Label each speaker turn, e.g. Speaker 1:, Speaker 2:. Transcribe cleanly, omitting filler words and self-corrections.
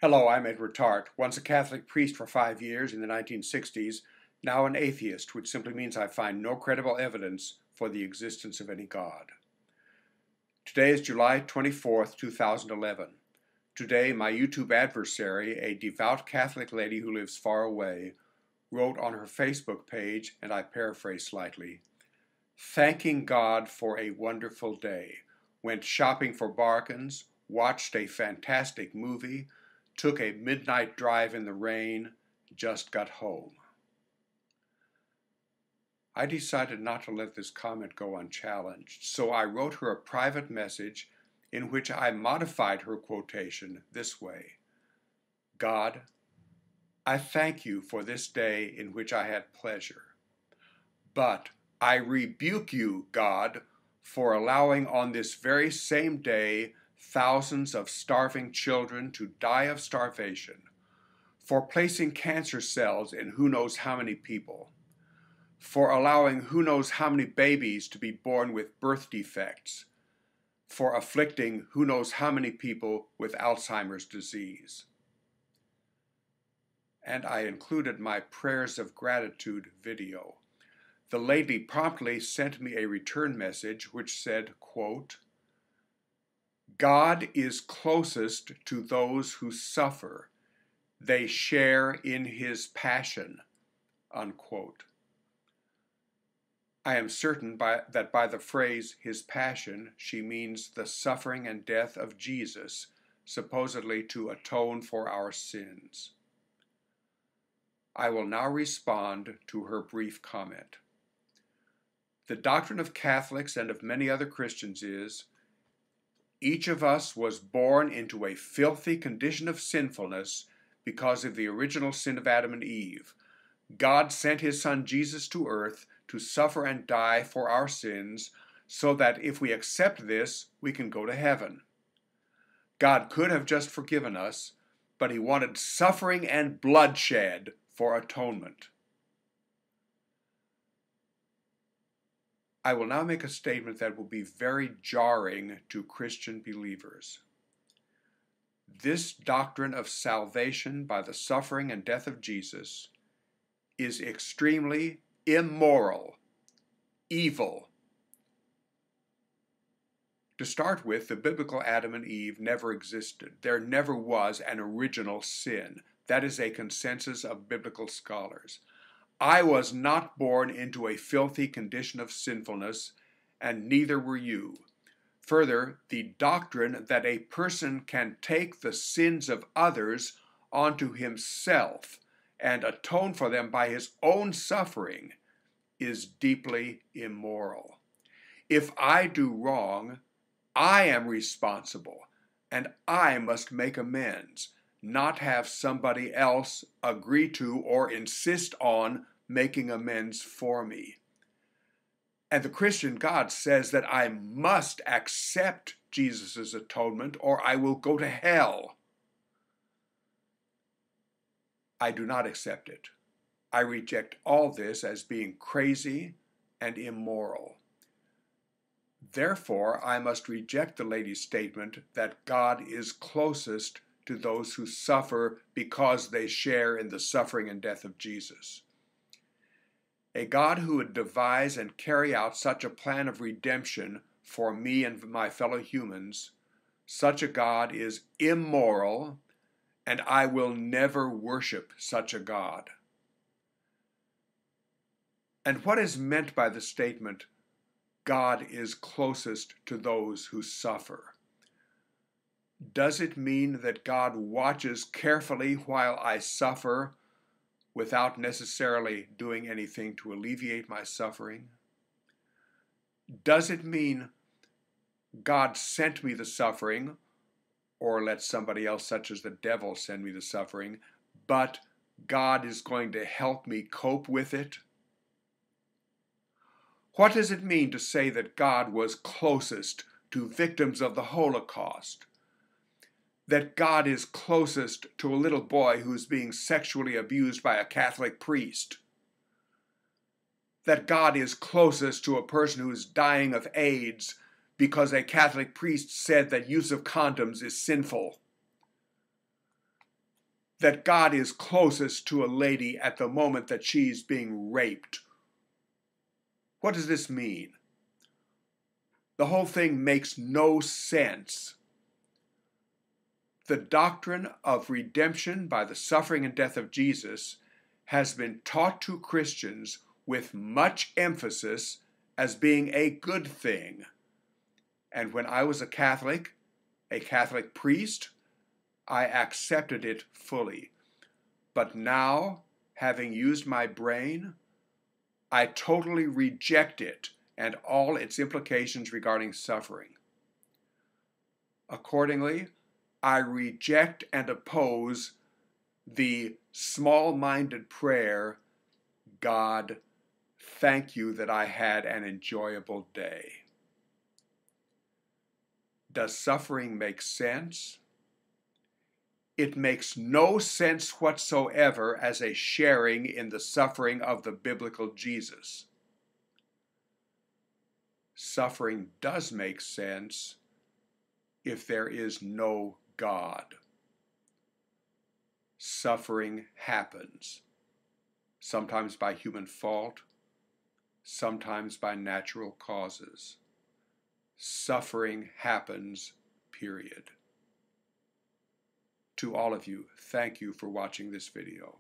Speaker 1: Hello, I'm Edward Tarte, once a Catholic priest for 5 years in the 1960s, now an atheist, which simply means I find no credible evidence for the existence of any God. Today is July 24th, 2011. Today, my YouTube adversary, a devout Catholic lady who lives far away, wrote on her Facebook page, and I paraphrase slightly, "Thanking God for a wonderful day. Went shopping for bargains, watched a fantastic movie, took a midnight drive in the rain, just got home." I decided not to let this comment go unchallenged, so I wrote her a private message in which I modified her quotation this way: "God, I thank you for this day in which I had pleasure, but I rebuke you, God, for allowing on this very same day thousands of starving children to die of starvation, for placing cancer cells in who knows how many people, for allowing who knows how many babies to be born with birth defects, for afflicting who knows how many people with Alzheimer's disease." And I included my prayers of gratitude video. The lady promptly sent me a return message which said, quote, "God is closest to those who suffer. They share in his passion," unquote. I am certain that by the phrase "his passion," she means the suffering and death of Jesus, supposedly to atone for our sins. I will now respond to her brief comment. The doctrine of Catholics and of many other Christians is, each of us was born into a filthy condition of sinfulness because of the original sin of Adam and Eve. God sent his Son Jesus to earth to suffer and die for our sins so that if we accept this, we can go to heaven. God could have just forgiven us, but he wanted suffering and bloodshed for atonement. I will now make a statement that will be very jarring to Christian believers. This doctrine of salvation by the suffering and death of Jesus is extremely immoral, evil. To start with, the biblical Adam and Eve never existed. There never was an original sin. That is a consensus of biblical scholars. I was not born into a filthy condition of sinfulness, and neither were you. Further, the doctrine that a person can take the sins of others onto himself and atone for them by his own suffering is deeply immoral. If I do wrong, I am responsible, and I must make amends, not have somebody else agree to or insist on making amends for me. And the Christian God says that I must accept Jesus' atonement or I will go to hell. I do not accept it. I reject all this as being crazy and immoral. Therefore, I must reject the lady's statement that God is closest to those who suffer because they share in the suffering and death of Jesus. A God who would devise and carry out such a plan of redemption for me and my fellow humans, such a God is immoral, and I will never worship such a God. And what is meant by the statement, God is closest to those who suffer? Does it mean that God watches carefully while I suffer without necessarily doing anything to alleviate my suffering? Does it mean God sent me the suffering, or let somebody else such as the devil send me the suffering, but God is going to help me cope with it? What does it mean to say that God was closest to victims of the Holocaust? That God is closest to a little boy who's being sexually abused by a Catholic priest? That God is closest to a person who is dying of AIDS because a Catholic priest said that use of condoms is sinful? that God is closest to a lady at the moment that she's being raped. What does this mean? The whole thing makes no sense. The doctrine of redemption by the suffering and death of Jesus has been taught to Christians with much emphasis as being a good thing. And when I was a Catholic priest, I accepted it fully. But now, having used my brain, I totally reject it and all its implications regarding suffering. Accordingly, I reject and oppose the small-minded prayer, God, thank you that I had an enjoyable day. Does suffering make sense? It makes no sense whatsoever as a sharing in the suffering of the biblical Jesus. Suffering does make sense if there is no God. Suffering happens, sometimes by human fault, sometimes by natural causes. Suffering happens, period. To all of you, thank you for watching this video.